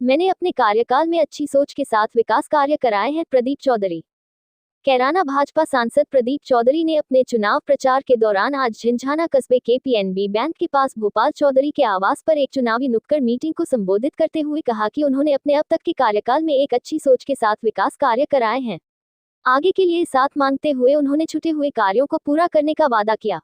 मैंने अपने कार्यकाल में अच्छी सोच के साथ विकास कार्य कराए हैं। प्रदीप चौधरी। कैराना भाजपा सांसद प्रदीप चौधरी ने अपने चुनाव प्रचार के दौरान आज झिंझाना कस्बे के पीएनबी बैंक के पास भोपाल चौधरी के आवास पर एक चुनावी नुक्कड़ मीटिंग को संबोधित करते हुए कहा कि उन्होंने अपने अब तक के कार्यकाल में एक अच्छी सोच के साथ विकास कार्य कराए हैं। आगे के लिए साथ मांगते हुए उन्होंने छूटे हुए कार्यों को पूरा करने का वादा किया।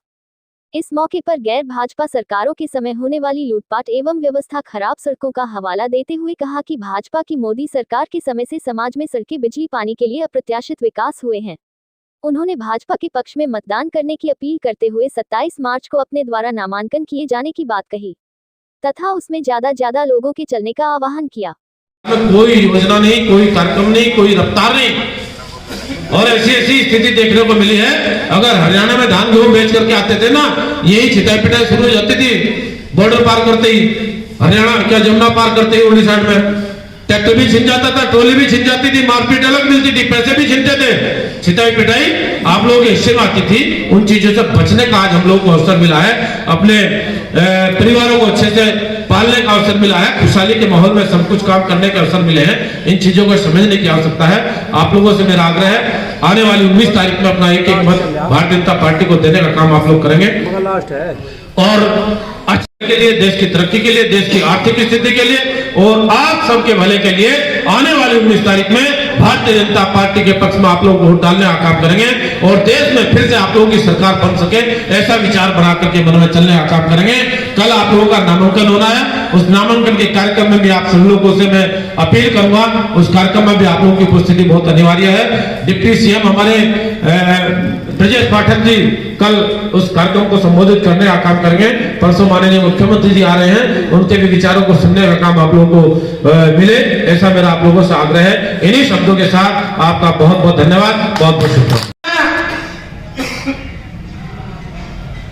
इस मौके पर गैर भाजपा सरकारों के समय होने वाली लूटपाट एवं व्यवस्था खराब सड़कों का हवाला देते हुए कहा कि भाजपा की मोदी सरकार के समय से समाज में सड़कें, बिजली, पानी के लिए अप्रत्याशित विकास हुए हैं। उन्होंने भाजपा के पक्ष में मतदान करने की अपील करते हुए 27 मार्च को अपने द्वारा नामांकन किए जाने की बात कही तथा उसमें ज्यादा लोगों के चलने का आह्वान किया। कोई योजना नहीं, कोई कार्यक्रम नहीं, कोई रफ्तार नहीं और ऐसी स्थिति देखने को मिली है। अगर हरियाणा में धान गेहूं बेच करके आते थे ना, यही छिटाई पिटाई शुरू हो जाती थी। बॉर्डर पार करते ही हरियाणा क्या जमुना पार करते ही उड़ीसा साइड में ट्रैक्टर भी छिन जाता था, ट्रॉली भी छिन जाती थी, मारपीट अलग मिलती थी, पैसे भी छिनते थे। छिटाई पिटाई आप लोगों के हिस्से में आती थी। उन चीजों से बचने का आज हम लोग को अवसर मिला है। अपने परिवारों को अच्छे से पालने का अवसर मिला है। खुशहाली के माहौल में सब कुछ काम करने के अवसर मिले हैं। इन चीजों को समझने की आवश्यकता है। आप लोगों से मेरा आग्रह है, आने वाली 19 तारीख में अपना एक मत भारतीय जनता पार्टी को देने का काम आप लोग करेंगे और अच्छे के लिए, देश की तरक्की के लिए, देश की आर्थिक स्थिति के लिए और आप सबके भले के लिए आने वाली 19 तारीख में भारतीय जनता पार्टी के पक्ष में आप लोग वोट डालने का काम करेंगे और देश में फिर से आप लोगों की सरकार बन सके ऐसा विचार बना करके मन में चलने का काम करेंगे। कल आप लोगों का नामांकन होना है। उस नामांकन के कार्यक्रम में भी आप सब लोगों से मैं अपील करूंगा, उस कार्यक्रम में भी आप लोगों की उपस्थिति बहुत अनिवार्य है। डिप्टी सीएम हमारे ब्रजेश पाठक जी कल उस कार्यक्रम को संबोधित करने का काम करेंगे। परसों माननीय मुख्यमंत्री जी आ रहे हैं, उनके भी विचारों को सुनने का काम आप लोगों को मिले ऐसा मेरा आप लोगों से आग्रह है। इन्हीं शब्दों के साथ आपका बहुत बहुत धन्यवाद, बहुत बहुत शुक्रिया।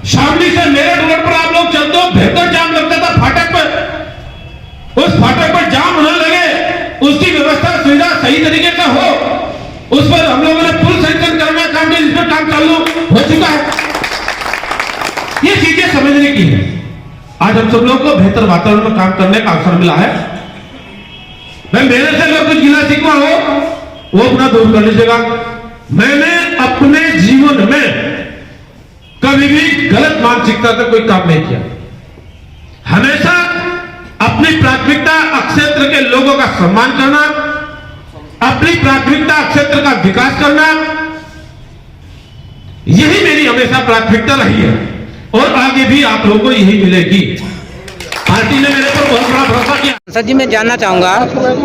शामली से मेरठ रोड पर आप लोग चलते हो, बेहतर जाम लगता था फाटक पर। उस फाटक पर जाम होने लगे, उसकी व्यवस्था सुविधा सही तरीके से हो, उस पर हम लोगों ने पुल संरक्षण करने का काम किया, जिसमें काम चालू हो चुका है। ये चीजें समझने की है। आज हम सब लोग को बेहतर वातावरण में काम करने का अवसर मिला है। मैं मेरे से अगर कुछ गिला शिकवा हो वो अपना दूर कर लीजिएगा। मैंने अपने जीवन में कभी भी गलत मानसिकता से कोई काम नहीं किया। हमेशा अपनी प्राथमिकता क्षेत्र के लोगों का सम्मान करना, अपनी प्राथमिकता क्षेत्र का विकास करना, यही मेरी हमेशा प्राथमिकता रही है और आगे भी आप लोगों को यही मिलेगी। पार्टी ने मेरे पर बहुत बड़ा भरोसा किया। सर जी, मैं जानना चाहूंगा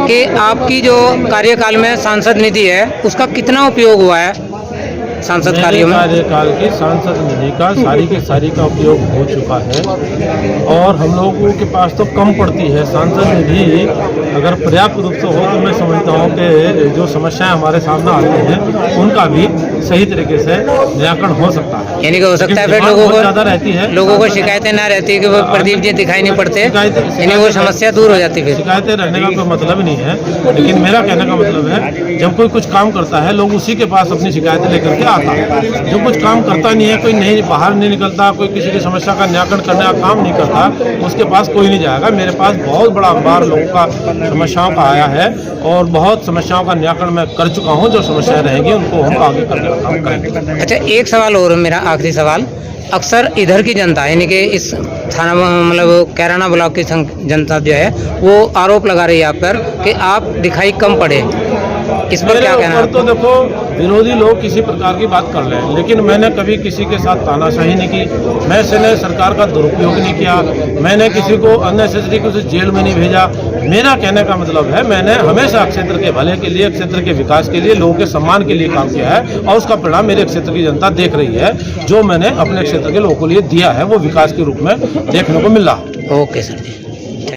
कि आपकी जो कार्यकाल में सांसद निधि है उसका कितना उपयोग हुआ है सांसद कार्यों में? कार्यकाल की सांसद निधि का सारी का उपयोग हो चुका है और हम लोगों के पास तो कम पड़ती है। सांसद निधि अगर पर्याप्त रूप से हो तो मैं समझता हूँ कि जो समस्याएं हमारे सामने आती हैं उनका भी सही तरीके से निराकरण हो सकता है। यानी कि हो सकता है फिर लोगों को ज्यादा रहती है, लोगों को शिकायतें ना रहती कि वो प्रदीप जी दिखाई नहीं पड़ते, यानी वो समस्या दूर हो जाती। फिर शिकायतें रहने का कोई मतलब ही नहीं है, लेकिन मेरा कहने का मतलब है जब कोई कुछ काम करता है लोग उसी के पास अपनी शिकायतें लेकर के आता है। जो कुछ काम करता नहीं है, कोई नहीं बाहर नहीं निकलता, कोई किसी की समस्या का निराकरण करने का काम नहीं करता, उसके पास कोई नहीं जाएगा। मेरे पास बहुत बड़ा अंबार लोगों का समस्याओं का आया है और बहुत समस्याओं का निराकरण मैं कर चुका हूं। जो समस्याएं रहेंगी उनको हम आगे करने का काम करेंगे। अच्छा, एक सवाल और, मेरा आखिरी सवाल। अक्सर इधर की जनता यानी कि इस थाना मतलब कैराना ब्लॉक की जनता जो है वो आरोप लगा रही है आप पर कि आप दिखाई कम पड़े, इस पर क्या कहना है? तो देखो, विरोधी लोग किसी प्रकार की बात कर रहे हैं, लेकिन मैंने कभी किसी के साथ तानाशाही नहीं की, मैंने सरकार का दुरुपयोग नहीं किया, मैंने किसी को अननेसेसरी उसे जेल में नहीं भेजा। मेरा कहने का मतलब है मैंने हमेशा क्षेत्र के भले के लिए, क्षेत्र के विकास के लिए, लोगों के सम्मान के लिए काम किया है और उसका परिणाम मेरे क्षेत्र की जनता देख रही है। जो मैंने अपने क्षेत्र के लोगों के लिए दिया है वो विकास के रूप में देखने को मिल रहा है। ओके सर जी।